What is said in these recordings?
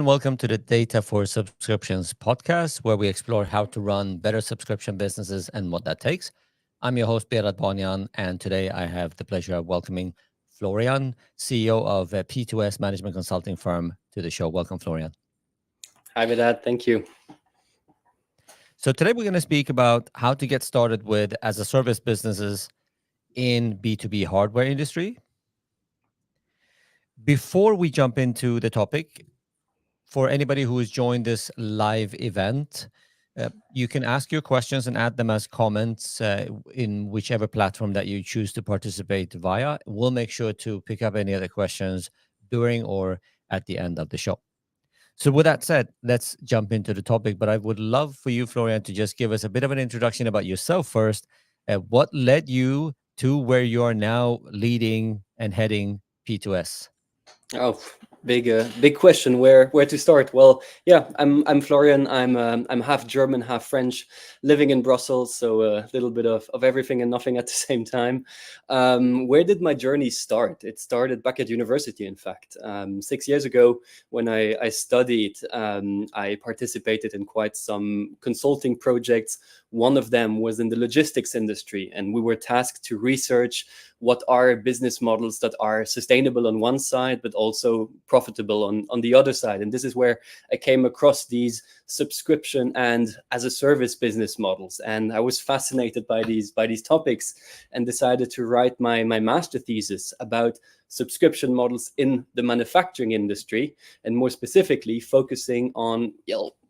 and welcome to the Data for Subscriptions podcast, where we explore how to run better subscription businesses and what that takes. I'm your host, Berat Banyan, and today I have the pleasure of welcoming Florian, CEO of a P2S management consulting firm, to the show. Welcome, Florian. Hi, Vedad. Thank you. So today we're going to speak about how to get started with as-a-service businesses in B2B hardware industry. Before we jump into the topic, for anybody who has joined this live event, you can ask your questions and add them as comments in whichever platform that you choose to participate via. We'll make sure to pick up any other questions during or at the end of the show. So with that said, let's jump into the topic. But I would love for you, Florian, to just give us a bit of an introduction about yourself first. What led you to where you are now leading and heading P2S? Oh, big question. Where to start? Well, yeah, I'm Florian. I'm half German, half French, living in Brussels, so a little bit of everything and nothing at the same time. Where did my journey start? It started back at university, in fact. 6 years ago, when I studied, I participated in quite some consulting projects. One of them was in the logistics industry, and we were tasked to research what are business models that are sustainable on one side, but also profitable on the other side. And this is where I came across these subscription and as a service business models. And I was fascinated by these topics and decided to write my master thesis about subscription models in the manufacturing industry, and more specifically focusing on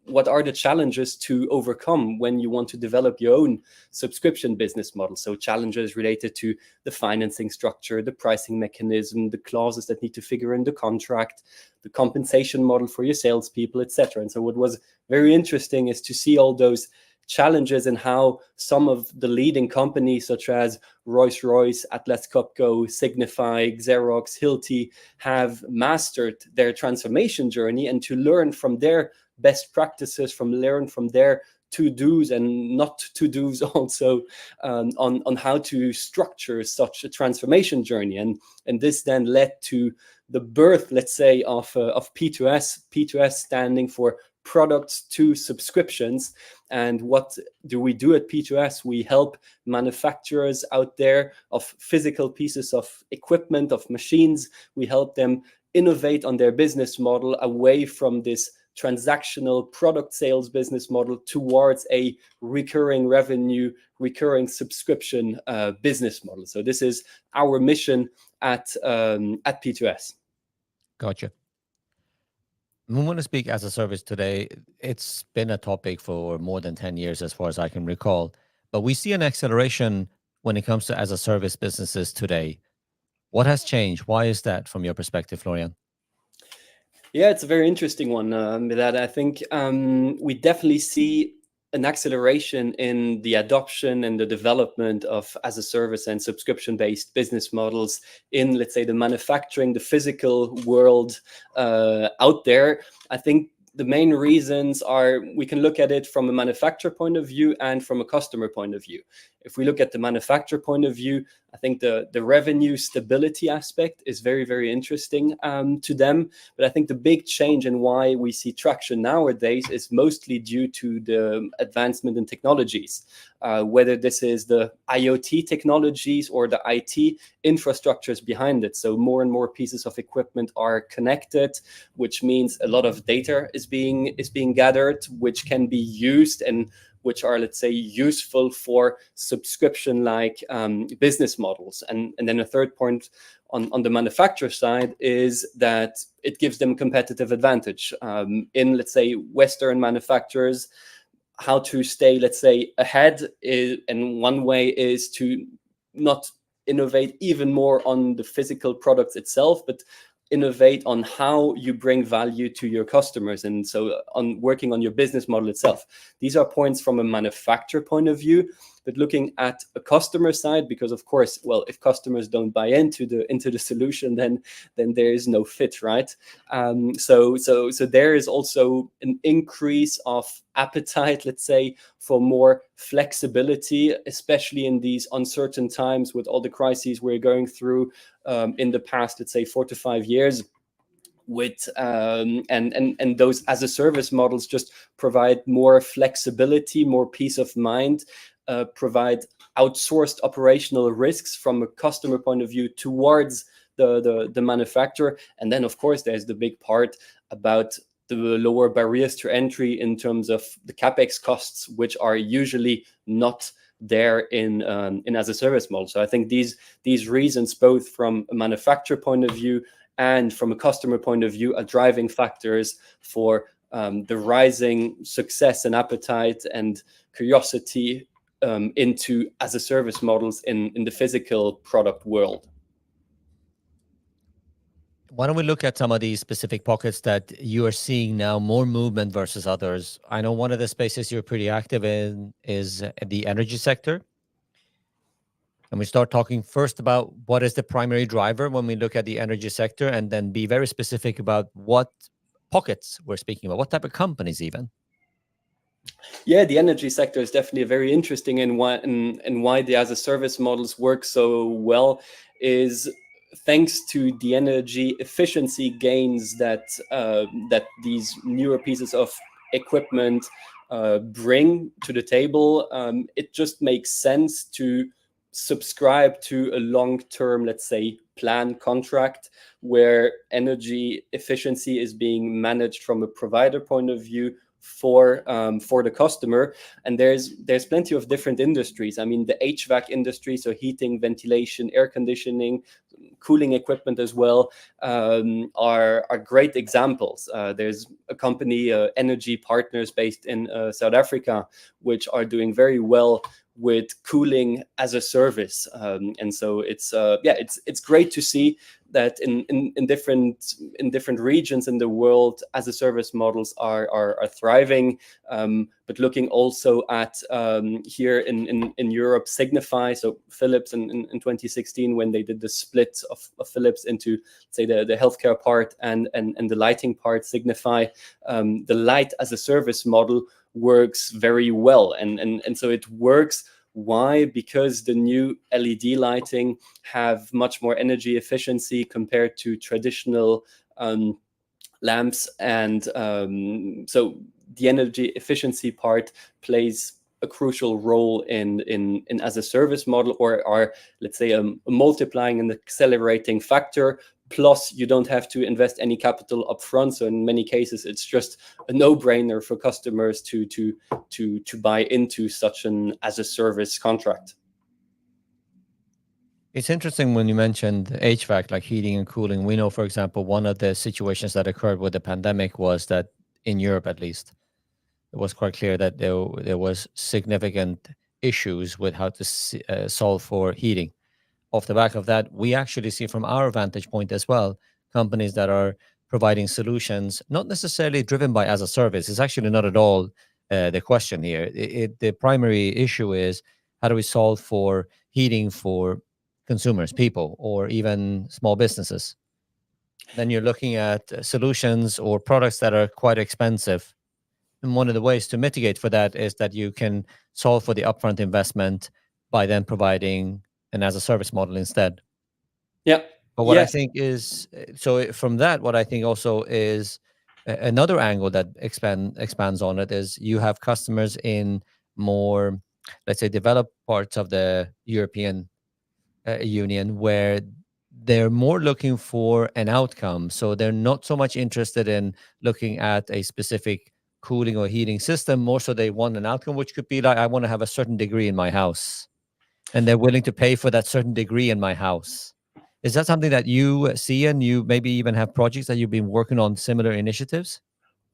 what are the challenges to overcome when you want to develop your own subscription business model? So challenges related to the financing structure, the pricing mechanism, the clauses that need to figure in the contract, the compensation model for your salespeople, etc. And so what was very interesting is to see all those challenges and how some of the leading companies such as Rolls-Royce, Atlas Copco, Signify, Xerox, Hilti have mastered their transformation journey, and to learn from their best practices, learn from their to-dos and not to-dos also on how to structure such a transformation journey. And this then led to the birth, let's say, of P2S standing for products to subscriptions. And what do we do at P2S? We help manufacturers out there of physical pieces of equipment, of machines. We help them innovate on their business model away from this transactional product sales business model towards a recurring revenue, recurring subscription business model. So this is our mission at P2S. Gotcha. We want to speak as a service today. It's been a topic for more than 10 years, as far as I can recall. But we see an acceleration when it comes to as a service businesses today. What has changed? Why is that from your perspective, Florian? Yeah, it's a very interesting one. That I think we definitely see an acceleration in the adoption and the development of as a service and subscription-based business models in, let's say, the manufacturing, the physical world out there. I think the main reasons are, we can look at it from a manufacturer point of view and from a customer point of view. If we look at the manufacturer point of view, I think the revenue stability aspect is very, very interesting to them. But I think the big change in why we see traction nowadays is mostly due to the advancement in technologies, whether this is the IoT technologies or the IT infrastructures behind it. So more and more pieces of equipment are connected, which means a lot of data is being gathered, which can be used and which are, let's say, useful for subscription-like business models. And then a third point on the manufacturer side is that it gives them competitive advantage. In, let's say, Western manufacturers, how to stay, let's say, ahead and one way is to not innovate even more on the physical products itself, but innovate on how you bring value to your customers, and so on working on your business model itself. These are points from a manufacturer point of view, but looking at a customer side, because of course, well, if customers don't buy into the solution, then there is no fit, right? So there is also an increase of appetite, let's say, for more flexibility, especially in these uncertain times with all the crises we're going through in the past, let's say, 4 to 5 years. and those as a service models just provide more flexibility, more peace of mind, provide outsourced operational risks from a customer point of view towards the manufacturer. And then of course there's the big part about the lower barriers to entry in terms of the capex costs, which are usually not there in as a service model. So I think these reasons, both from a manufacturer point of view and from a customer point of view, are driving factors for the rising success and appetite and curiosity into as a service models in the physical product world. Why don't we look at some of these specific pockets that you are seeing now more movement versus others? I know one of the spaces you're pretty active in is the energy sector. And we start talking first about what is the primary driver when we look at the energy sector, and then be very specific about what pockets we're speaking about, what type of companies even. Yeah, the energy sector is definitely very interesting, and why the as a service models work so well is thanks to the energy efficiency gains that these newer pieces of equipment bring to the table. It just makes sense to subscribe to a long-term, let's say, plan contract where energy efficiency is being managed from a provider point of view for the customer. And there's plenty of different industries. I mean, the HVAC industry, so heating, ventilation, air conditioning, cooling equipment as well, are great examples. There's a company, Energy Partners, based in South Africa, which are doing very well with cooling as a service, and so it's great to see that in different regions in the world, as a service models are thriving. But looking also at here in Europe, Signify, so Philips in 2016, when they did the split of Philips into, say, the healthcare part and the lighting part, Signify, the light as a service model works very well, and so it works. Why? Because the new LED lighting have much more energy efficiency compared to traditional lamps, and so the energy efficiency part plays a crucial role in as a service model, or let's say a multiplying and accelerating factor. Plus, you don't have to invest any capital upfront. So in many cases, it's just a no-brainer for customers to buy into such an as a service contract. It's interesting when you mentioned HVAC, like heating and cooling. We know, for example, one of the situations that occurred with the pandemic was that in Europe, at least, it was quite clear that there was significant issues with how to solve for heating. Off the back of that, we actually see from our vantage point as well, companies that are providing solutions, not necessarily driven by as a service. It's actually not at all the question here. The primary issue is, how do we solve for heating for consumers, people, or even small businesses? Then you're looking at solutions or products that are quite expensive. And one of the ways to mitigate for that is that you can solve for the upfront investment by then providing an as a service model instead. Yeah. But what I think is, from that, what I think also is another angle that expands on it is, you have customers in more, let's say, developed parts of the European Union, where they're more looking for an outcome. So they're not so much interested in looking at a specific cooling or heating system. More so, they want an outcome, which could be like, I want to have a certain degree in my house, and they're willing to pay for that certain degree in my house. Is that something that you see, and you maybe even have projects that you've been working on similar initiatives?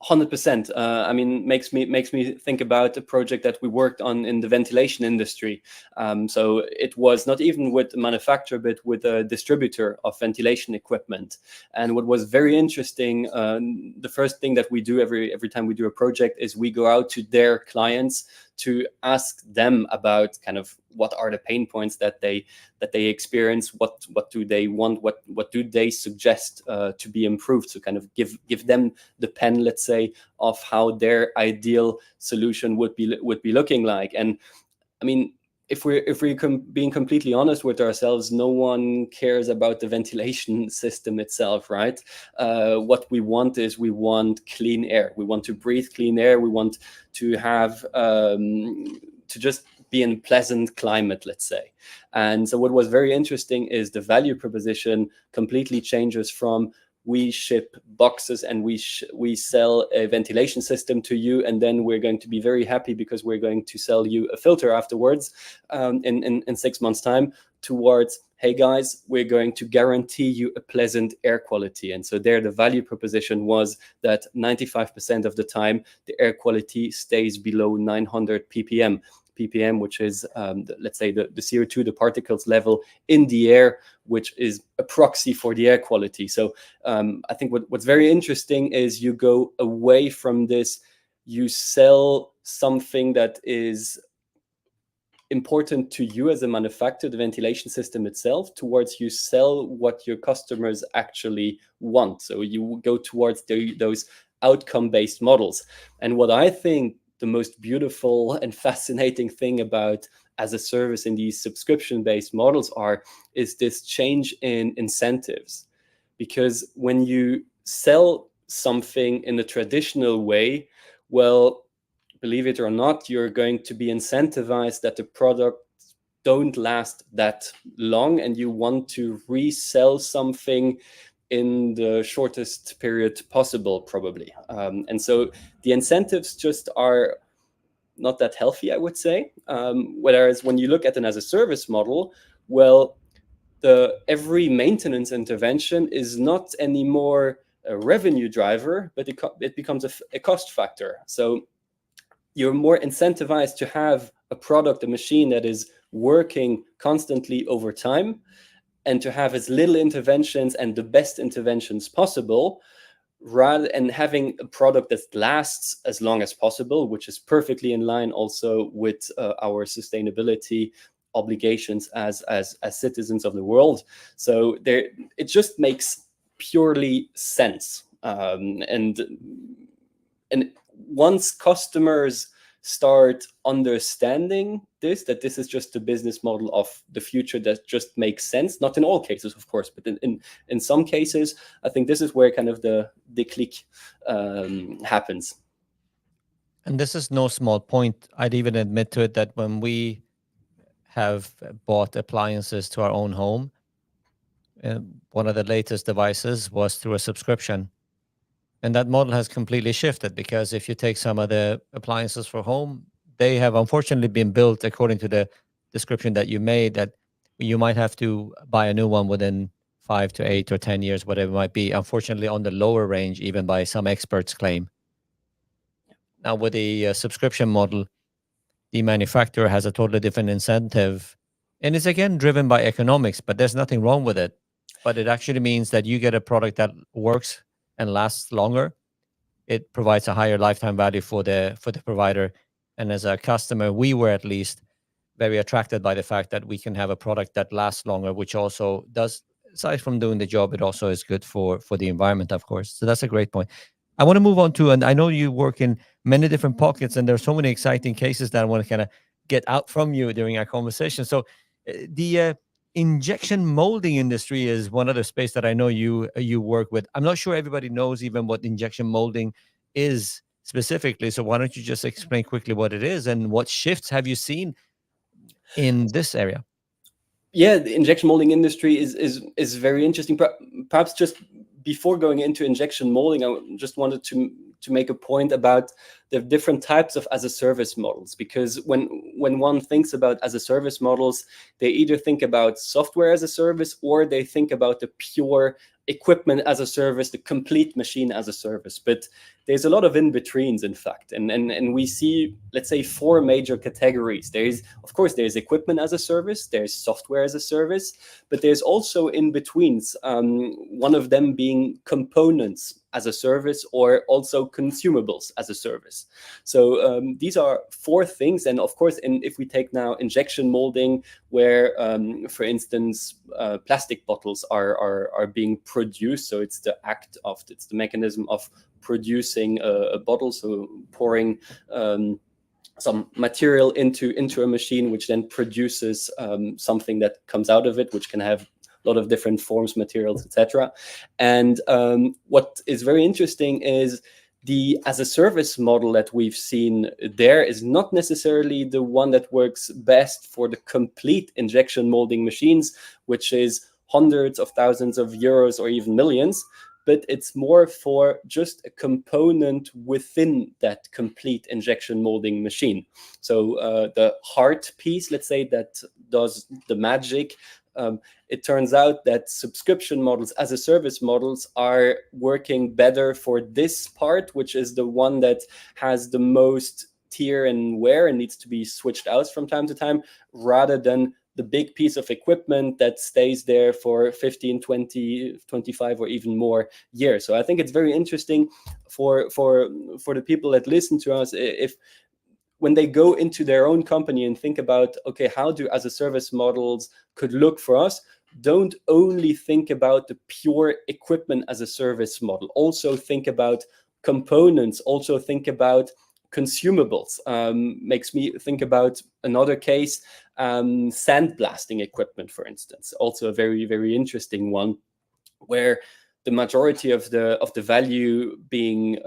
100%. I mean, makes me think about a project that we worked on in the ventilation industry. So it was not even with a manufacturer, but with a distributor of ventilation equipment. And what was very interesting, the first thing that we do every time we do a project is we go out to their clients to ask them about kind of what are the pain points that they experience, what do they want, what do they suggest to be improved. So kind of give them the pen, let's say, of how their ideal solution would be looking like. And I mean, if we're being completely honest with ourselves, no one cares about the ventilation system itself, right? What we want is we want clean air. We want to breathe clean air. We want to have to just be in pleasant climate, let's say. And so what was very interesting is the value proposition completely changes from we ship boxes and we sell a ventilation system to you, and then we're going to be very happy because we're going to sell you a filter afterwards in 6 months' time, towards, hey guys, we're going to guarantee you a pleasant air quality. And so there the value proposition was that 95% of the time the air quality stays below 900 ppm, which is let's say the CO2, the particles level in the air, which is a proxy for the air quality. So I think what's very interesting is you go away from this, you sell something that is important to you as a manufacturer, the ventilation system itself, towards you sell what your customers actually want. So you go towards those outcome-based models. And what I think the most beautiful and fascinating thing about as a service in these subscription-based models is this change in incentives. Because when you sell something in a traditional way, well, believe it or not, you're going to be incentivized that the product don't last that long, and you want to resell something in the shortest period possible, probably. And so the incentives just are not that healthy, I would say. Whereas when you look at an as a service model, well, every maintenance intervention is not anymore a revenue driver, but it becomes a cost factor. So you're more incentivized to have a product, a machine that is working constantly over time, and to have as little interventions and the best interventions possible, rather than having a product that lasts as long as possible, which is perfectly in line also with our sustainability obligations as citizens of the world. So it just makes purely sense. And once customers start understanding that this is just a business model of the future that just makes sense, not in all cases, of course, but in some cases, I think this is where kind of the click happens. And this is no small point. I'd even admit to it that when we have bought appliances to our own home, one of the latest devices was through a subscription. And that model has completely shifted, because if you take some of the appliances for home, they have unfortunately been built according to the description that you made, that you might have to buy a new one within 5 to 8 or 10 years, whatever it might be. Unfortunately, on the lower range, even by some experts claim. Now, with the subscription model, the manufacturer has a totally different incentive. And it's again driven by economics, but there's nothing wrong with it. But it actually means that you get a product that works and lasts longer. It provides a higher lifetime value for the provider. And as a customer, we were at least very attracted by the fact that we can have a product that lasts longer, which also does, aside from doing the job, it also is good for the environment, of course. So that's a great point. I want to move on to, and I know you work in many different pockets, and there's so many exciting cases that I want to kind of get out from you during our conversation. So the injection molding industry is one other space that I know you work with. I'm not sure everybody knows even what injection molding is specifically. So why don't you just explain quickly what it is, and what shifts have you seen in this area? Yeah, the injection molding industry is very interesting. Perhaps just before going into injection molding, I just wanted to make a point about the different types of as a service models, because when one thinks about as a service models, they either think about software as a service, or they think about the pure equipment as a service, the complete machine as a service. But there's a lot of in-betweens, in fact, and we see, let's say, 4 major categories. There's equipment as a service, there's software as a service, but there's also in-betweens, one of them being components as a service, or also consumables as a service. So these are 4 things. And of course, if we take now injection molding, where for instance plastic bottles are being produced, so it's the mechanism of producing a bottle, so pouring some material into a machine, which then produces something that comes out of it, which can have a lot of different forms, materials, etc. And what is very interesting is the as a service model that we've seen there is not necessarily the one that works best for the complete injection molding machines, which is hundreds of thousands of euros or even millions, but it's more for just a component within that complete injection molding machine. So the heart piece, let's say, that does the magic, it turns out that subscription models as a service models are working better for this part, which is the one that has the most tear and wear and needs to be switched out from time to time, rather than the big piece of equipment that stays there for 15, 20, 25 or even more years. So I think it's very interesting for the people that listen to us, if when they go into their own company and think about, okay, how do as a service models could look for us, don't only think about the pure equipment as a service model. Also think about components, also think about consumables. Makes me think about another case, sandblasting equipment, for instance. Also a very, very interesting one, where the majority of the value being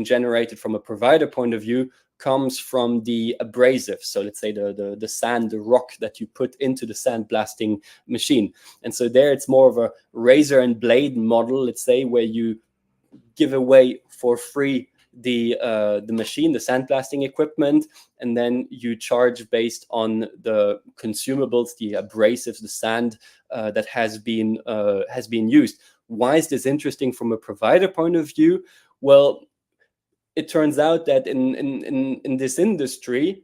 generated from a provider point of view comes from the abrasive. So let's say the sand, the rock that you put into the sandblasting machine. And so there it's more of a razor and blade model, let's say, where you give away for free the machine, the sandblasting equipment, and then you charge based on the consumables, the abrasives, the sand that has been used. Why is this interesting from a provider point of view? Well, it turns out that in this industry,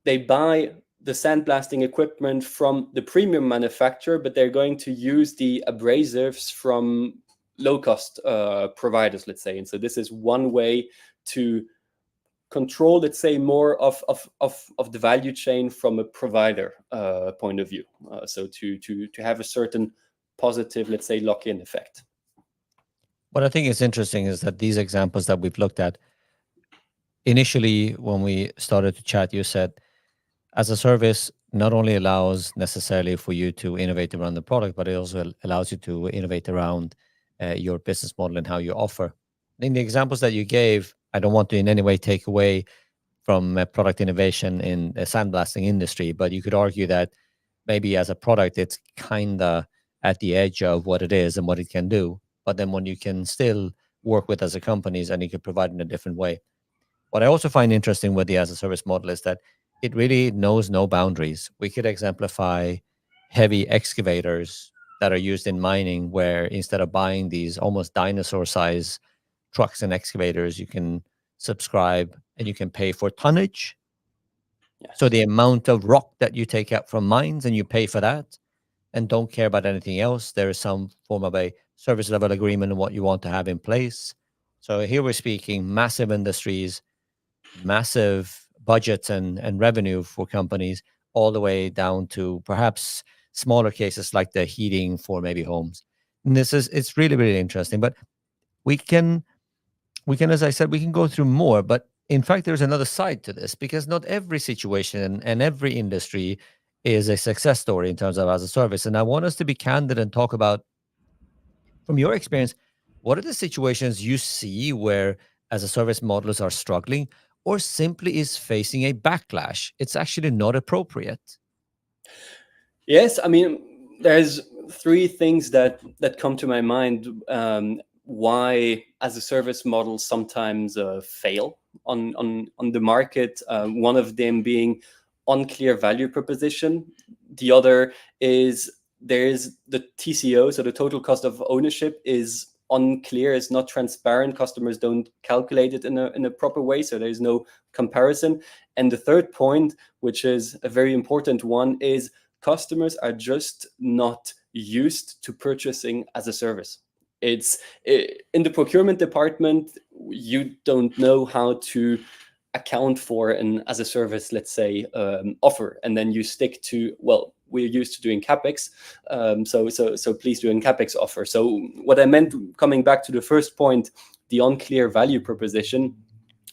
they buy the sandblasting equipment from the premium manufacturer, but they're going to use the abrasives from low-cost providers, let's say. And so this is one way to control, let's say, more of the value chain from a provider point of view. So to have a certain positive, let's say, lock-in effect. What I think is interesting is that these examples that we've looked at, initially when we started to chat, you said as a service not only allows necessarily for you to innovate around the product, but it also allows you to innovate around your business model and how you offer. In the examples that you gave, I don't want to in any way take away from product innovation in the sandblasting industry, but you could argue that maybe as a product, it's kind of at the edge of what it is and what it can do. But then when you can still work with as a companies and you can provide in a different way. What I also find interesting with the as a service model is that it really knows no boundaries. We could exemplify heavy excavators that are used in mining, where instead of buying these almost dinosaur size trucks and excavators, you can subscribe and you can pay for tonnage. Yes. So the amount of rock that you take out from mines and you pay for that and don't care about anything else. There is some form of a service level agreement on what you want to have in place. So here we're speaking massive industries, massive budgets and revenue for companies, all the way down to perhaps smaller cases like the heating for maybe homes. And it's really, really interesting. But we can as I said, we can go through more, but in fact there's another side to this, because not every situation and every industry is a success story in terms of as a service. And I want us to be candid and talk about, from your experience, what are the situations you see where as a service models are struggling or simply is facing a backlash? It's actually not appropriate. Yes, I mean, there's three things that come to my mind, why as a service model sometimes fail on the market. One of them being unclear value proposition. The other is there's the TCO, so the total cost of ownership is unclear, is not transparent. Customers don't calculate it in a proper way, so there's no comparison. And the third point, which is a very important one, is customers are just not used to purchasing as a service. It's in the procurement department, you don't know how to account for an as a service, let's say, offer, and then you stick to, well, we're used to doing capex, so please do a capex offer. So what I meant, coming back to the first point, the unclear value proposition,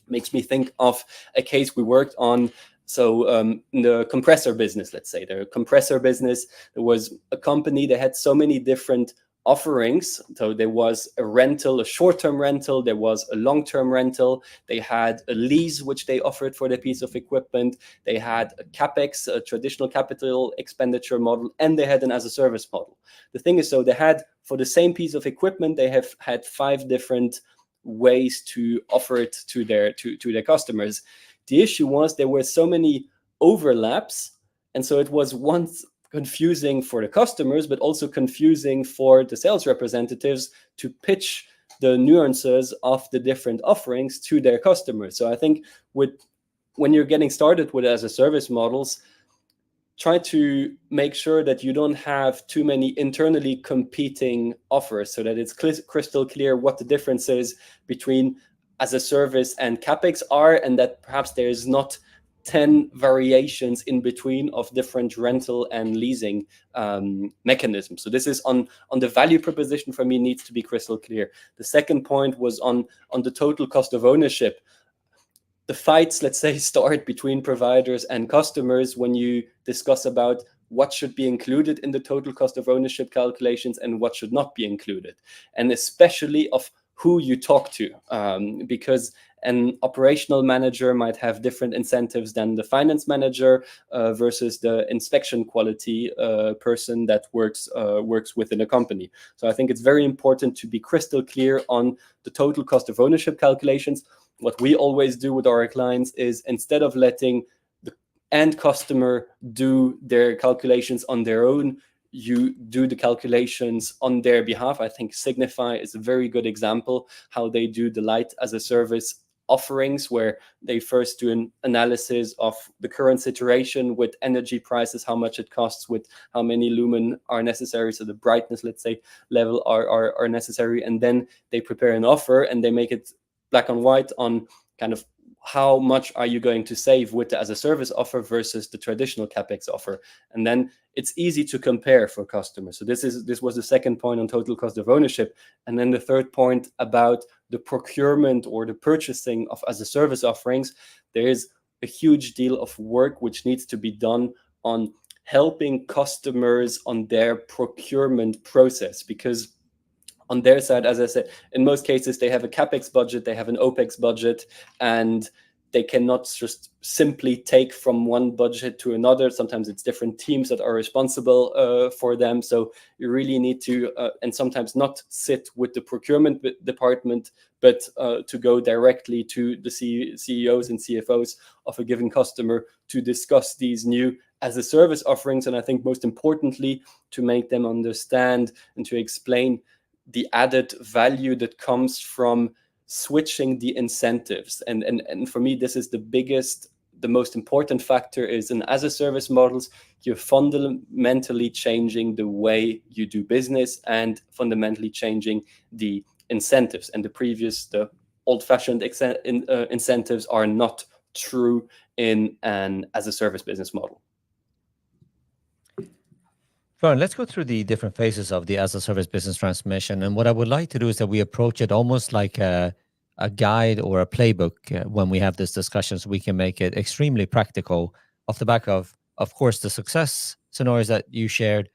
Makes me think of a case we worked on. So in the compressor business, let's say the compressor business, there was a company that had so many different offerings. So there was a rental, a short-term rental, there was a long-term rental, they had a lease which they offered for the piece of equipment, they had a capex, a traditional capital expenditure model, and they had an as a service model. The thing is, so they had, for the same piece of equipment, they have had 5 different ways to offer it to their customers. The issue was there were so many overlaps, and so it was once confusing for the customers, but also confusing for the sales representatives to pitch the nuances of the different offerings to their customers. So I think when you're getting started with as a service models, try to make sure that you don't have too many internally competing offers, so that it's crystal clear what the differences between as a service and capex are, and that perhaps there's not 10 variations in between of different rental and leasing mechanisms. So this is on the value proposition, for me, needs to be crystal clear. The second point was on the total cost of ownership. The fights, let's say, start between providers and customers when you discuss about what should be included in the total cost of ownership calculations and what should not be included, and especially of who you talk to, because an operational manager might have different incentives than the finance manager versus the inspection quality person that works within a company. So I think it's very important to be crystal clear on the total cost of ownership calculations. What we always do with our clients is, instead of letting the end customer do their calculations on their own, you do the calculations on their behalf. I think Signify is a very good example how they do the light as a service offerings, where they first do an analysis of the current situation with energy prices, how much it costs, with how many lumen are necessary, so the brightness, let's say, level are necessary, and then they prepare an offer and they make it black and white on kind of how much are you going to save with the as a service offer versus the traditional capex offer, and then it's easy to compare for customers. So this was the second point on total cost of ownership. And then the third point about the procurement or the purchasing of as a service offerings, there is a huge deal of work which needs to be done on helping customers on their procurement process, because on their side, as I said, in most cases, they have a capex budget, they have an opex budget, and they cannot just simply take from one budget to another. Sometimes it's different teams that are responsible for them. So you really need to, and sometimes not sit with the procurement department, but to go directly to the CEOs and CFOs of a given customer to discuss these new as a service offerings. And I think most importantly, to make them understand and to explain the added value that comes from switching the incentives. And for me, this is the most important factor is in as a service models, you're fundamentally changing the way you do business and fundamentally changing the incentives. And the old-fashioned incentives are not true in an as a service business model. Florian, let's go through the different phases of the as a service business transformation. And what I would like to do is that we approach it almost like a guide or a playbook when we have this discussion, so we can make it extremely practical off the back of course, the success scenarios that you shared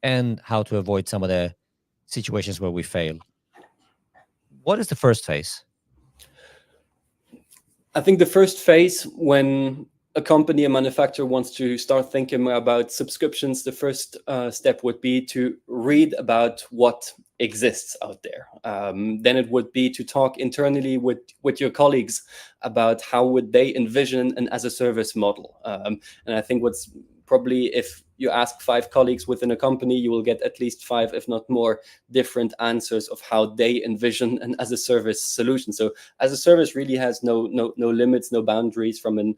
and how to avoid some of the situations where we fail. What is the first phase? I think the first phase, when a company, a manufacturer wants to start thinking about subscriptions, the first step would be to read about what exists out there. Then it would be to talk internally with your colleagues about how would they envision an as a service model. And I think what's probably, if you ask 5 colleagues within a company, you will get at least 5, if not more, different answers of how they envision an as a service solution. So as a service really has no limits, no boundaries from an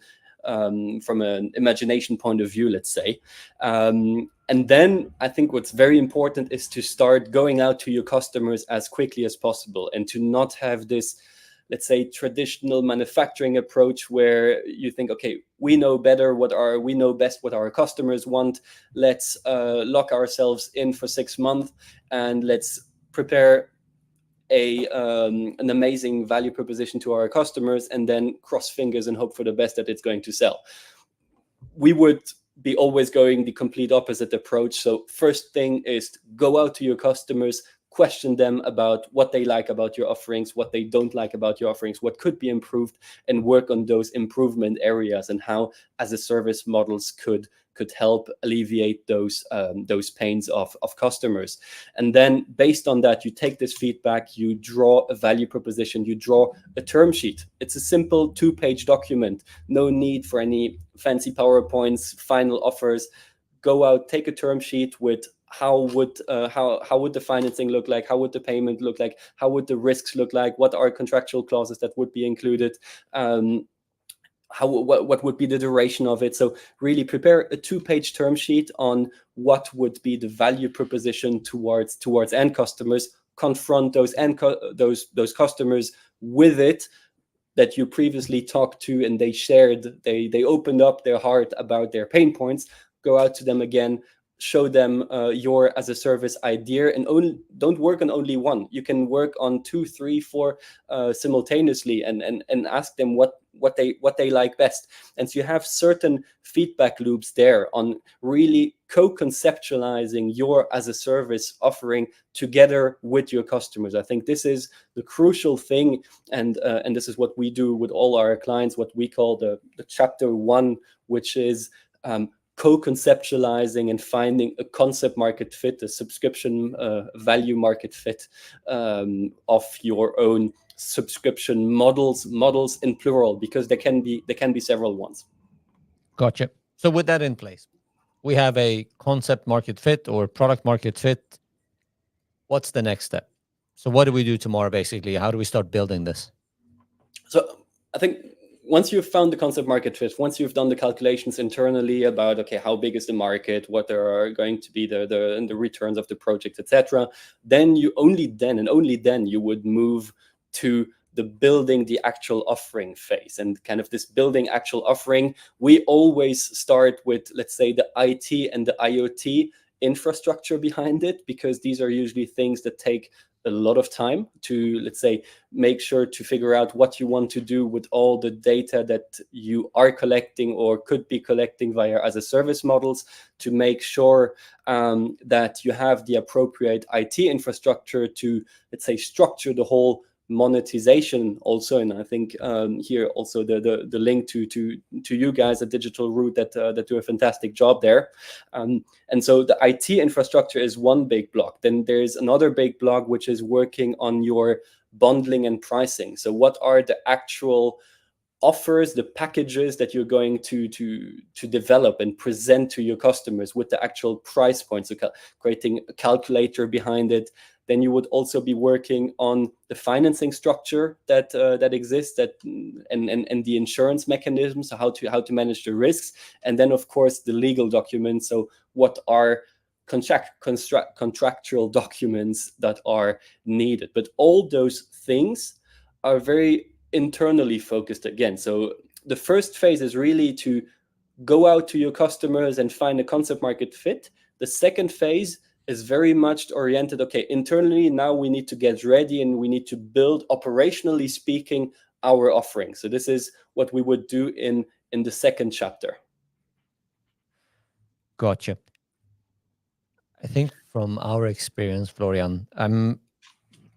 imagination point of view, let's say. And then I think what's very important is to start going out to your customers as quickly as possible, and to not have this, let's say, traditional manufacturing approach where you think, okay, we know best what our customers want. Let's lock ourselves in for 6 months and let's prepare an amazing value proposition to our customers and then cross fingers and hope for the best that it's going to sell. We would be always going the complete opposite approach. So first thing is go out to your customers, question them about what they like about your offerings, what they don't like about your offerings, what could be improved, and work on those improvement areas and how as a service models could help alleviate those pains of customers. And then based on that, you take this feedback, you draw a value proposition, you draw a term sheet. It's a simple 2-page document, no need for any fancy PowerPoints, final offers. Go out, take a term sheet with how would the financing look like, how would the payment look like, how would the risks look like, what are contractual clauses that would be included, what would be the duration of it. So really prepare a 2-page term sheet on what would be the value proposition towards end customers, confront those those customers with it that you previously talked to, and they opened up their heart about their pain points. Go out to them again, show them your as a service idea, and don't work on only one. You can work on 2, 3, 4 simultaneously, and ask them what they like best. And so you have certain feedback loops there on really co-conceptualizing your as a service offering together with your customers. I think this is the crucial thing, and this is what we do with all our clients, what we call the chapter 1, which is co-conceptualizing and finding a concept market fit, a subscription value market fit of your own subscription models in plural, because there can be several ones. Gotcha. So with that in place, we have a concept market fit or product market fit. What's the next step? So what do we do tomorrow, basically? How do we start building this? So I think once you've found the concept market fit, once you've done the calculations internally about, okay, how big is the market, what there are going to be the returns of the project, etc., then only then you would move to the building the actual offering phase. And kind of this building actual offering, we always start with, let's say, the IT and the IoT infrastructure behind it, because these are usually things that take a lot of time to, let's say, make sure to figure out what you want to do with all the data that you are collecting or could be collecting via as a service models, to make sure that you have the appropriate IT infrastructure to, let's say, structure the whole monetization also. And I think here also the link to you guys at Digital Root that do a fantastic job there. And so the IT infrastructure is one big block. Then there's another big block which is working on your bundling and pricing. So what are the actual offers, the packages that you're going to develop and present to your customers with the actual price points, so creating a calculator behind it. Then you would also be working on the financing structure that exists, and the insurance mechanisms, so how to manage the risks, and then of course the legal documents. So what are contractual documents that are needed? But all those things are very internally focused again. So the first phase is really to go out to your customers and find a concept market fit. The second phase is very much oriented, okay, internally now we need to get ready and we need to build, operationally speaking, our offering. So this is what we would do in the second chapter. Gotcha. I think from our experience, Florian, I'm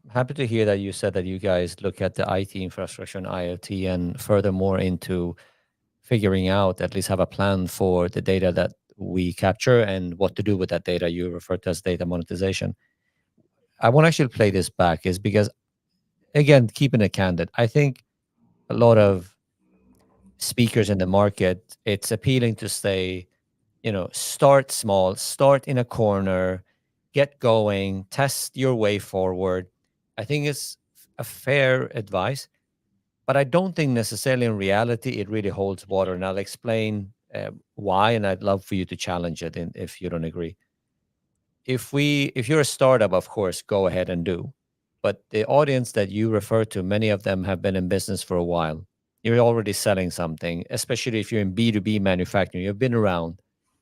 happy to hear that you said that you guys look at the IT infrastructure and IoT, and furthermore into figuring out, at least have a plan for the data that we capture and what to do with that data you refer to as data monetization. I want to actually play this back, is because, again, keeping it candid, I think a lot of speakers in the market, it's appealing to say, start small, start in a corner, get going, test your way forward. I think it's a fair advice, but I don't think necessarily in reality it really holds water. And I'll explain why, and I'd love for you to challenge it if you don't agree. If you're a startup, of course, go ahead and do. But the audience that you refer to, many of them have been in business for a while. You're already selling something, especially if you're in B2B manufacturing. You've been around.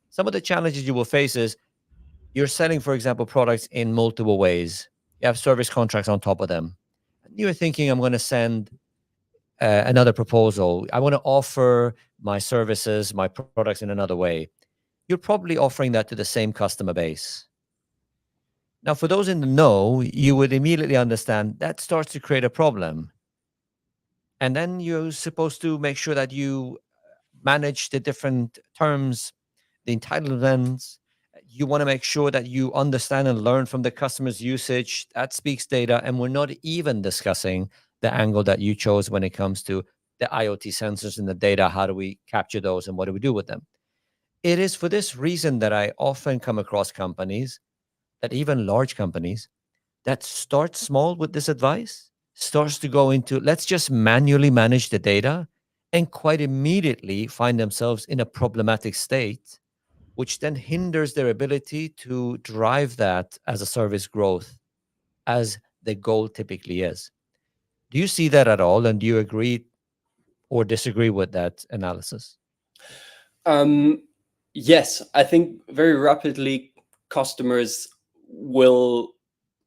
Some of the challenges you will face is you're selling, for example, products in multiple ways. You have service contracts on top of them. you're thinking, I'm going to send another proposal. I want to offer my services, my products in another way. You're probably offering that to the same customer base. Now, for those in the know, you would immediately understand that starts to create a problem. And then you're supposed to make sure that you manage the different terms, the entitlements. You want to make sure that you understand and learn from the customer's usage. That speaks data. And we're not even discussing the angle that you chose when it comes to the IoT sensors and the data. How do we capture those and what do we do with them? It is for this reason that I often come across companies, that even large companies, that start small with this advice, starts to go into let's just manually manage the data, and quite immediately find themselves in a problematic state, which then hinders their ability to drive that as a service growth, as the goal typically is. Do you see that at all? And do you agree or disagree with that analysis? Um, yes, I think very rapidly customers will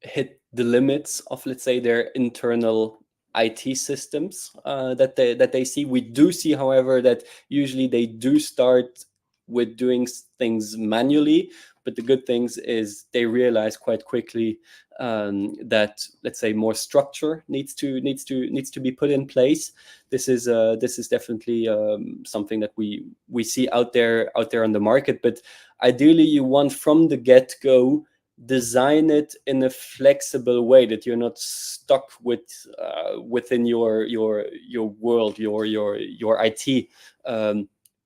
hit the limits of, let's say, their internal IT systems that they see. We do see, however, that usually they do start with doing things manually, but the good things is they realize quite quickly that, let's say, more structure needs to be put in place. This is definitely something that we see out there on the market. But ideally, you want from the get go design it in a flexible way that you're not stuck within your world, your IT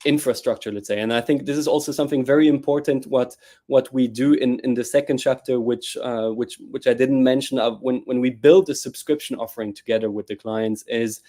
infrastructure, let's say. And I think this is also something very important what we do in the second chapter, which I didn't mention. When we build a subscription offering together with the clients, is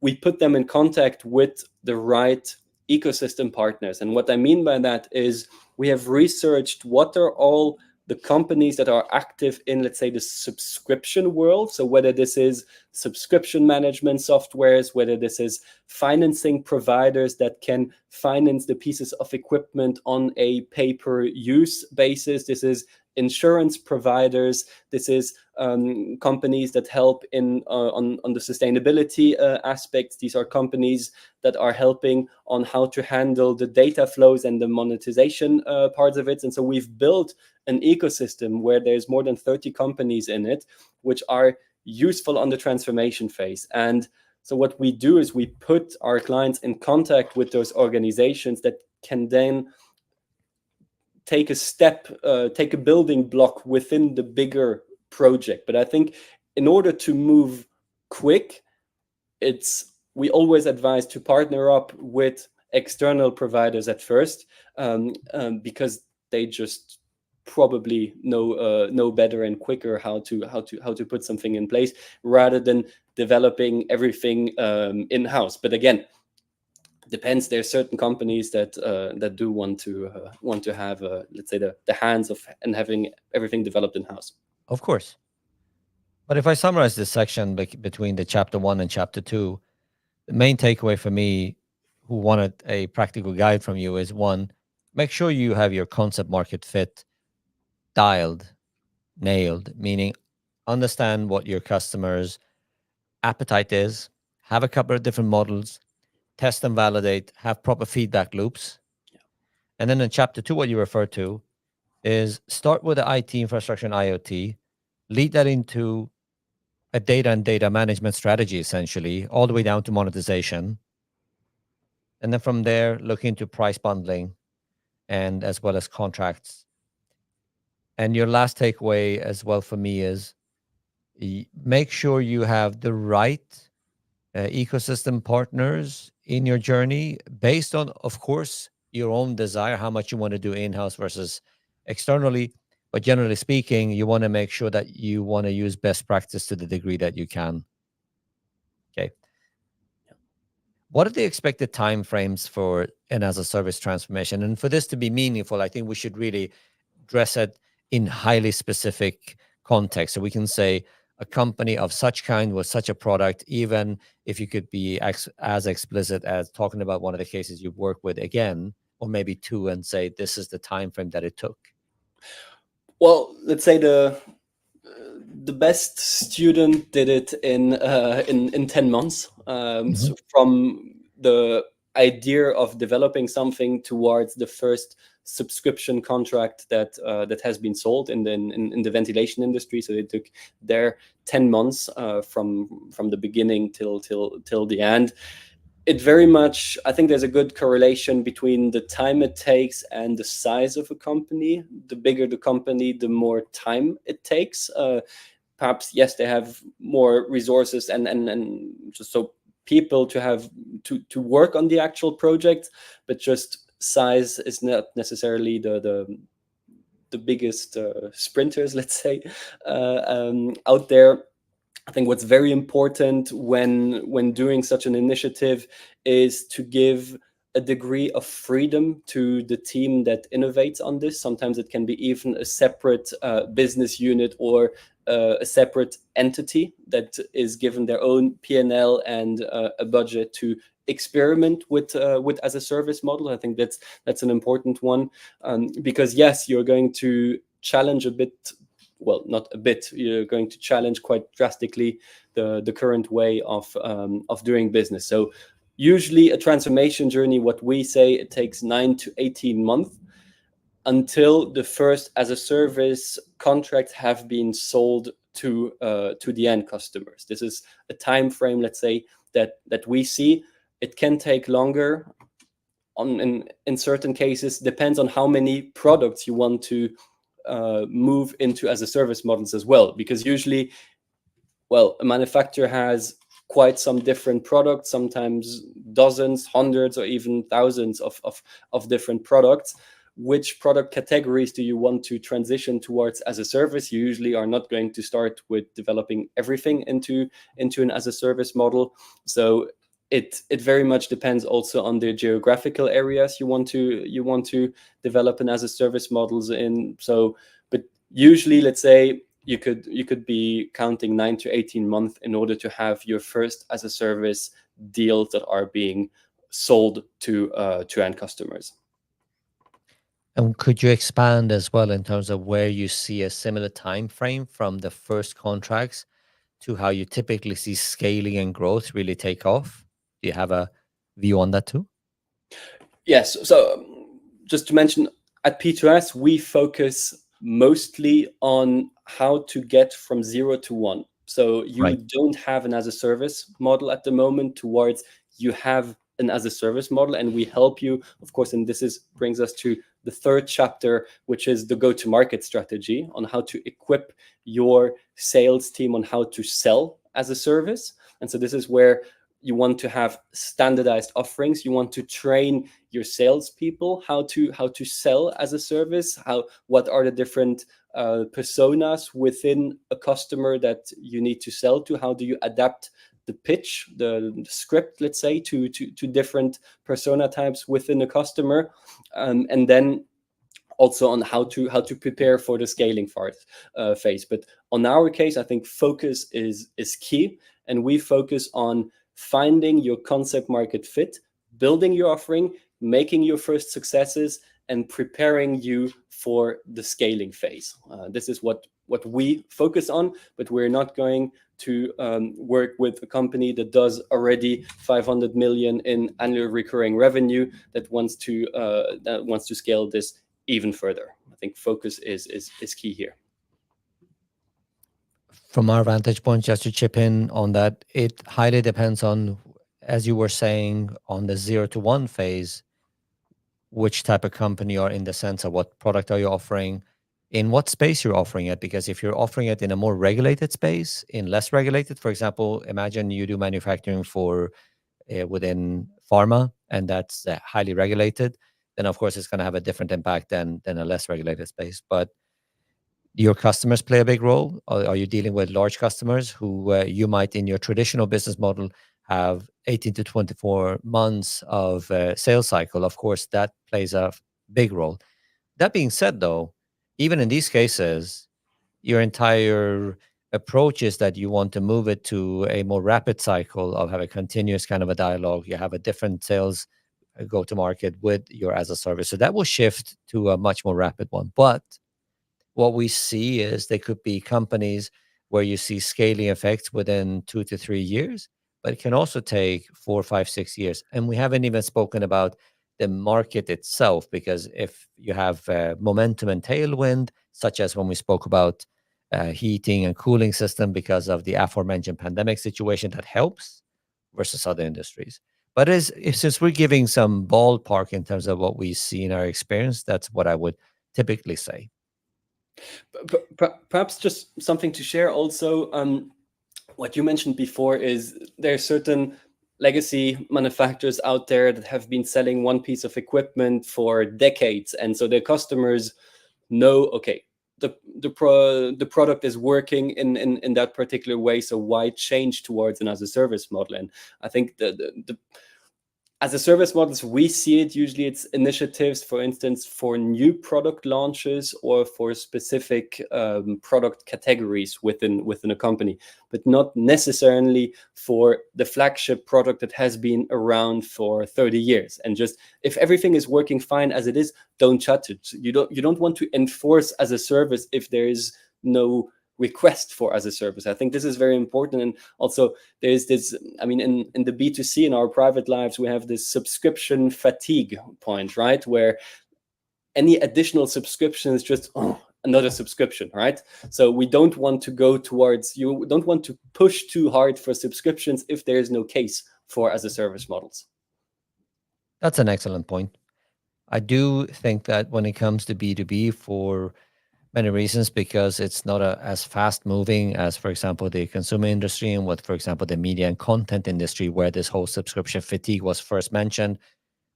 we put them in contact with the right ecosystem partners. And what I mean by that is we have researched what are all the companies that are active in, let's say, the subscription world. So whether this is subscription management softwares, whether this is financing providers that can finance the pieces of equipment on a pay-per-use basis, this is insurance providers, this is companies that help on the sustainability aspects. These are companies that are helping on how to handle the data flows and the monetization parts of it. And so we've built an ecosystem where there's more than 30 companies in it, which are useful on the transformation phase. And so what we do is we put our clients in contact with those organizations that can then take a step, take a building block within the bigger project. But I think in order to move quick, we always advise to partner up with external providers at first, because they just probably know better and quicker how to put something in place, rather than developing everything in-house. But again, depends. There's certain companies that do want to have let's say the hands of and having everything developed in-house. Of course. But if I summarize this section between the chapter 1 and chapter 2, the main takeaway for me, who wanted a practical guide from you, is one, make sure you have your concept market fit dialed, nailed, meaning understand what your customers' appetite is, have a couple of different models, test and validate, have proper feedback loops. And then in chapter 2, what you refer to is start with the IT infrastructure and IoT, lead that into a data and data management strategy, essentially, all the way down to monetization. And then from there, look into price bundling and as well as contracts. And your last takeaway as well for me is make sure you have the right ecosystem partners in your journey based on, of course, your own desire, how much you want to do in-house versus externally. But generally speaking, you want to make sure that you want to use best practice to the degree that you can. Okay. What are the expected timeframes for an as a service transformation? And for this to be meaningful, I think we should really dress it in highly specific context. So we can say a company of such kind with such a product, even if you could be as explicit as talking about one of the cases you've worked with again, or maybe two, and say this is the time frame that it took. Well, let's say the best student did it in 10 months. Mhm. So from the idea of developing something towards the first subscription contract that has been sold in the ventilation industry. So it took their 10 months from the beginning till the end. It very much, I think there's a good correlation between the time it takes and the size of a company. The bigger the company, the more time it takes. Perhaps yes, they have more resources and just so people to have to work on the actual project, but just size is not necessarily the biggest sprinters, let's say, out there. I think what's very important when doing such an initiative is to give a degree of freedom to the team that innovates on this. Sometimes it can be even a separate business unit or a separate entity that is given their own P&L and a budget to experiment with as a service model. I think that's an important one, because yes, you're going to challenge a bit, well, not a bit, you're going to challenge quite drastically the current way of doing business. So usually a transformation journey, what we say, it takes 9 to 18 months until the first as a service contracts have been sold to the end customers. This is a time frame, let's say, that we see. It can take longer. In certain cases, depends on how many products you want to move into as a service models as well, because usually, well, a manufacturer has quite some different products, sometimes dozens, hundreds, or even thousands of different products. Which product categories do you want to transition towards as a service? You usually are not going to start with developing everything into an as a service model. So it very much depends also on the geographical areas you want to develop an as a service models in. So, but usually, let's say you could be counting 9 to 18 months in order to have your first as a service deals that are being sold to end customers. And could you expand as well in terms of where you see a similar time frame from the first contracts to how you typically see scaling and growth really take off? Do you have a view on that too? Yes. So just to mention, at P2S, we focus mostly on how to get from 0 to 1. So you Right. don't have an as a service model at the moment towards you have an as a service model, and we help you, of course. And this is brings us to the third chapter, which is the go to market strategy on how to equip your sales team on how to sell as a service. And so this is where you want to have standardized offerings. You want to train your salespeople how to sell as a service. What are the different personas within a customer that you need to sell to? How do you adapt the pitch, the script, let's say, to different persona types within a customer, and then also on how to prepare for the scaling phase. But on our case, I think focus is key, and we focus on finding your concept market fit, building your offering, making your first successes, and preparing you for the scaling phase. This is what we focus on, but we're not going to work with a company that does already 500 million in annual recurring revenue that wants to scale this even further. I think focus is key here. From our vantage point, just to chip in on that, it highly depends on, as you were saying, on the 0 to 1 phase, which type of company you are in the sense of what product are you offering, in what space you're offering it. Because if you're offering it in a more regulated space, in less regulated, for example, imagine you do manufacturing for within pharma, and that's highly regulated, then of course it's going to have a different impact than a less regulated space. But your customers play a big role. Are you dealing with large customers who you might, in your traditional business model, have 18 to 24 months of sales cycle? Of course, that plays a big role. That being said, though, even in these cases, your entire approach is that you want to move it to a more rapid cycle of have a continuous kind of a dialogue. You have a different sales go to market with your as a service. So that will shift to a much more rapid one. But what we see is there could be companies where you see scaling effects within 2 to 3 years, but it can also take 4, 5, 6 years. And we haven't even spoken about the market itself, because if you have momentum and tailwind, such as when we spoke about heating and cooling system because of the aforementioned pandemic situation, that helps versus other industries. But since we're giving some ballpark in terms of what we see in our experience, that's what I would typically say. Perhaps just something to share also. What you mentioned before is there are certain legacy manufacturers out there that have been selling one piece of equipment for decades, and so their customers know, okay, the product is working in that particular way, so why change towards an as a service model? And I think the as a service models, we see it usually it's initiatives, for instance, for new product launches or for specific product categories within a company, but not necessarily for the flagship product that has been around for 30 years. And just if everything is working fine as it is, don't touch it. You don't want to enforce as a service if there is no request for as a service. I think this is very important. And also there's this, I mean, in the B2C, in our private lives, we have this subscription fatigue point, right? Where any additional subscription is just another subscription, right? So we don't want to go towards, you don't want to push too hard for subscriptions if there is no case for as a service models. That's an excellent point. I do think that when it comes to B2B, for many reasons, because it's not as fast moving as, for example, the consumer industry and what, for example, the media and content industry, where this whole subscription fatigue was first mentioned.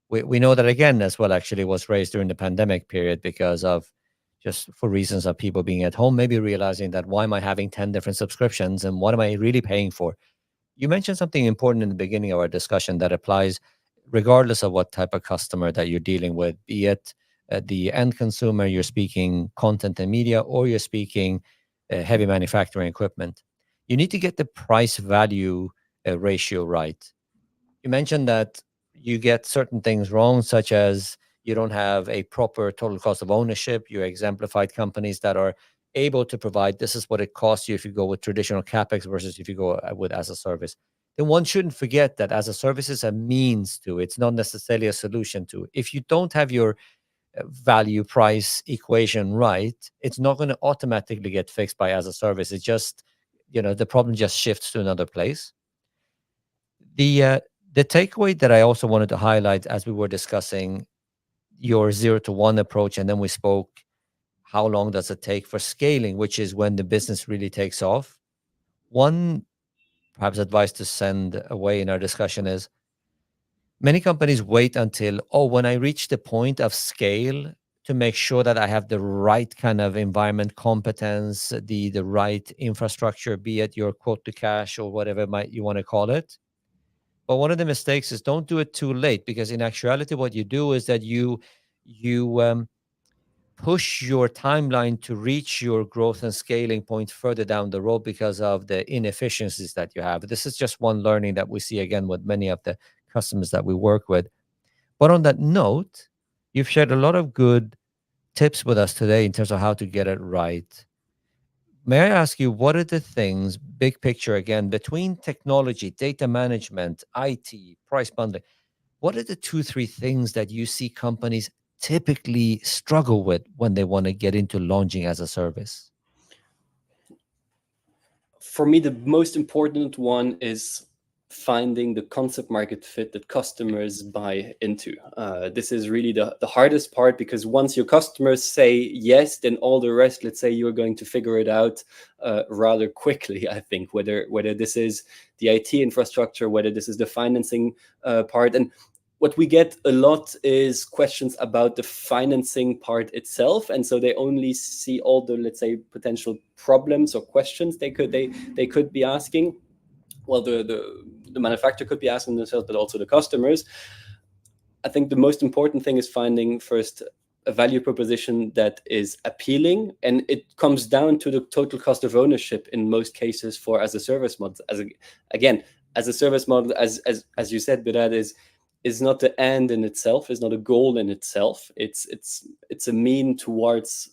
We know that again as well, actually was raised during the pandemic period because of just for reasons of people being at home, maybe realizing that why am I having 10 different subscriptions and what am I really paying for? You mentioned something important in the beginning of our discussion that applies regardless of what type of customer that you're dealing with, be it the end consumer, you're speaking content and media, or you're speaking heavy manufacturing equipment. You need to get the price value ratio right. You mentioned that you get certain things wrong, such as you don't have a proper total cost of ownership. You exemplified companies that are able to provide this is what it costs you if you go with traditional capex versus if you go with as a service. Then one shouldn't forget that as a service is a means to, it's not necessarily a solution to. If you don't have your value price equation right, it's not going to automatically get fixed by as a service. It just, the problem just shifts to another place. The uh, the takeaway that I also wanted to highlight as we were discussing your 0 to 1 approach, and then we spoke how long does it take for scaling, which is when the business really takes off. One perhaps advice to send away in our discussion is many companies wait until, oh, when I reach the point of scale to make sure that I have the right kind of environment competence, the right infrastructure, be it your quote to cash or whatever might you want to call it. But one of the mistakes is don't do it too late, because in actuality, what you do is that you push your timeline to reach your growth and scaling point further down the road because of the inefficiencies that you have. This is just one learning that we see again with many of the customers that we work with. But on that note, you've shared a lot of good tips with us today in terms of how to get it right. May I ask you, what are the things, big picture again, between technology, data management, IT, price bundling? What are the 2, 3 things that you see companies typically struggle with when they want to get into launching as a service? For me, the most important one is finding the concept market fit that customers buy into. This is really the hardest part, because once your customers say yes, then all the rest, let's say you're going to figure it out rather quickly. I think whether this is the IT infrastructure, whether this is the financing part. And what we get a lot is questions about the financing part itself, and so they only see all the, let's say, potential problems or questions they could be asking. Well, the manufacturer could be asking themselves, but also the customers. I think the most important thing is finding first a value proposition that is appealing, and it comes down to the total cost of ownership in most cases for as a service model. Again, as a service model, as you said, but that is not the end in itself, is not a goal in itself. It's a mean towards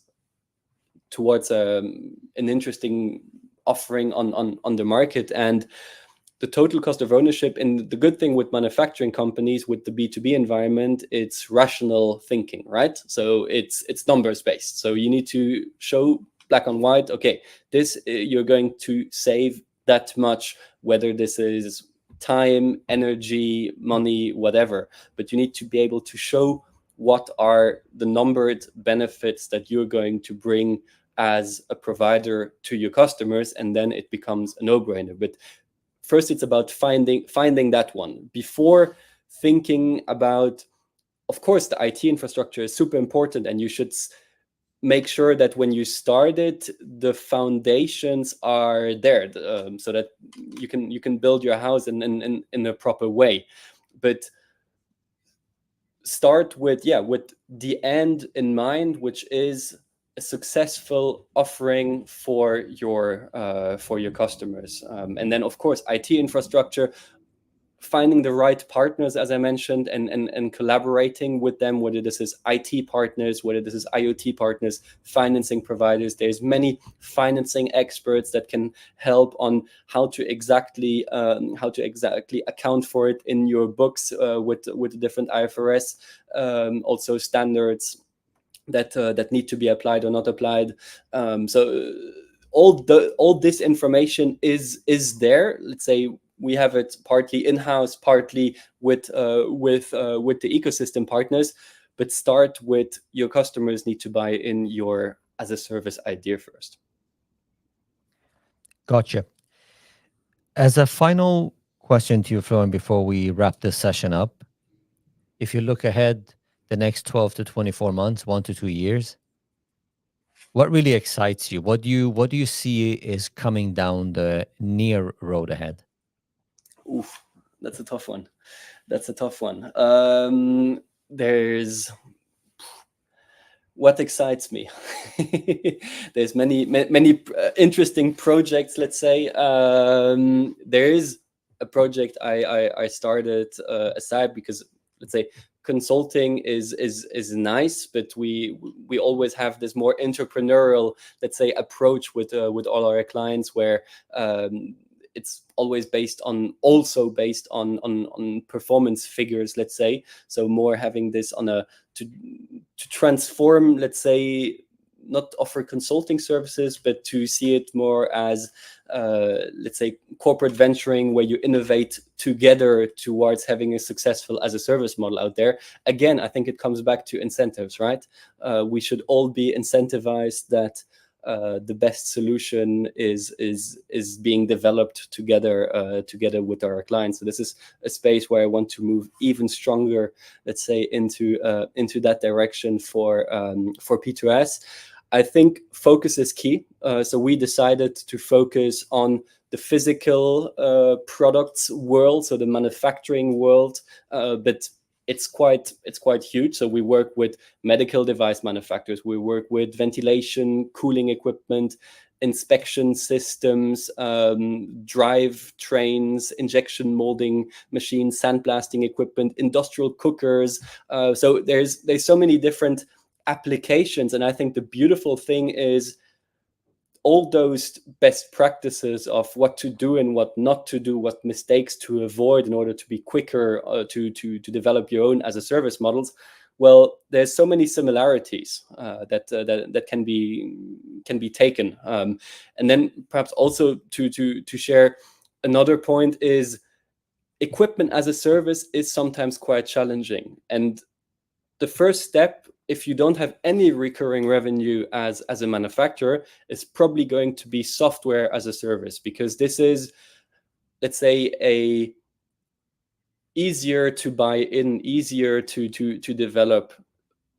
an interesting offering on the market. And the total cost of ownership, and the good thing with manufacturing companies, with the B2B environment, it's rational thinking, right? So it's numbers based. So you need to show black on white, okay, this you're going to save that much, whether this is time, energy, money, whatever. But you need to be able to show what are the numbered benefits that you're going to bring as a provider to your customers, and then it becomes a no-brainer. But first, it's about finding that one before thinking about. Of course, the IT infrastructure is super important, and you should make sure that when you start it, the foundations are there, so that you can build your house in a proper way. But start with the end in mind, which is a successful offering for your customers, and then of course IT infrastructure, finding the right partners, as I mentioned, and collaborating with them, whether this is IT partners, whether this is IoT partners, financing providers. There's many financing experts that can help on how to exactly account for it in your books, with the different IFRS also standards that need to be applied or not applied. So all this information is there. Let's say we have it partly in-house, partly with the ecosystem partners. But start with your customers need to buy in your as a service idea first. Gotcha. As a final question to you, Florian, before we wrap this session up, if you look ahead the next 12 to 24 months, 1 to 2 years, what really excites you? What do you see is coming down the near road ahead? Oof, that's a tough one. There's what excites me. There's many interesting projects. Let's say there is a project I started aside, because let's say consulting is nice, but we always have this more entrepreneurial, let's say, approach with all our clients, where it's always based on performance figures, let's say. So more having this on a to transform, let's say, not offer consulting services, but to see it more as let's say corporate venturing, where you innovate together towards having a successful as a service model out there. Again, I think it comes back to incentives, right? We should all be incentivized that the best solution is being developed together with our clients. So this is a space where I want to move even stronger, let's say, into that direction for P2S. I think focus is key. So we decided to focus on the physical products world, so the manufacturing world, but it's quite huge. So we work with medical device manufacturers, we work with ventilation, cooling equipment, inspection systems, drive trains, injection molding machines, sandblasting equipment, industrial cookers. So there's so many different applications, and I think the beautiful thing is all those best practices of what to do and what not to do, what mistakes to avoid in order to be quicker to develop your own as a service models. Well, there's so many similarities that can be taken, and then perhaps also to share another point is equipment as a service is sometimes quite challenging, and the first step, if you don't have any recurring revenue as a manufacturer, is probably going to be software as a service, because this is, let's say, a easier to buy in, easier to develop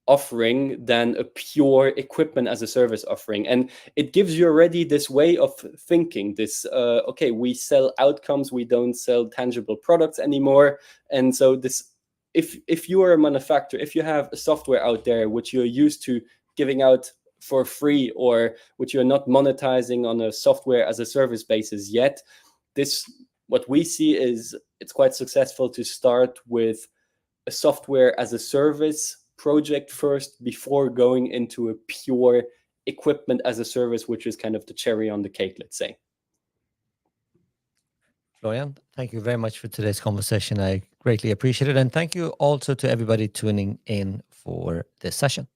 offering than a pure equipment as a service offering. And it gives you already this way of thinking, this okay, we sell outcomes, we don't sell tangible products anymore. And so this, if you are a manufacturer, if you have a software out there which you're used to giving out for free, or which you're not monetizing on a software as a service basis yet, this, what we see is it's quite successful to start with a software as a service project first, before going into a pure equipment as a service, which is kind of the cherry on the cake, let's say. Florian, thank you very much for today's conversation. I greatly appreciate it. And thank you also to everybody tuning in for this session.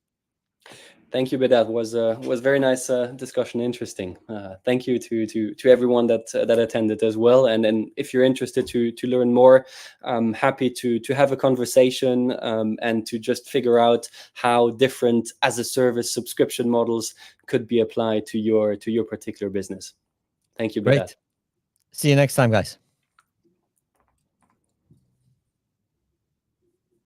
Thank you, Bedad. Was very nice discussion, interesting. Thank you to everyone that attended as well. And if you're interested to learn more, I'm happy to have a conversation and to just figure out how different as a service subscription models could be applied to your particular business. Thank you, Bedad. Great. See you next time, guys.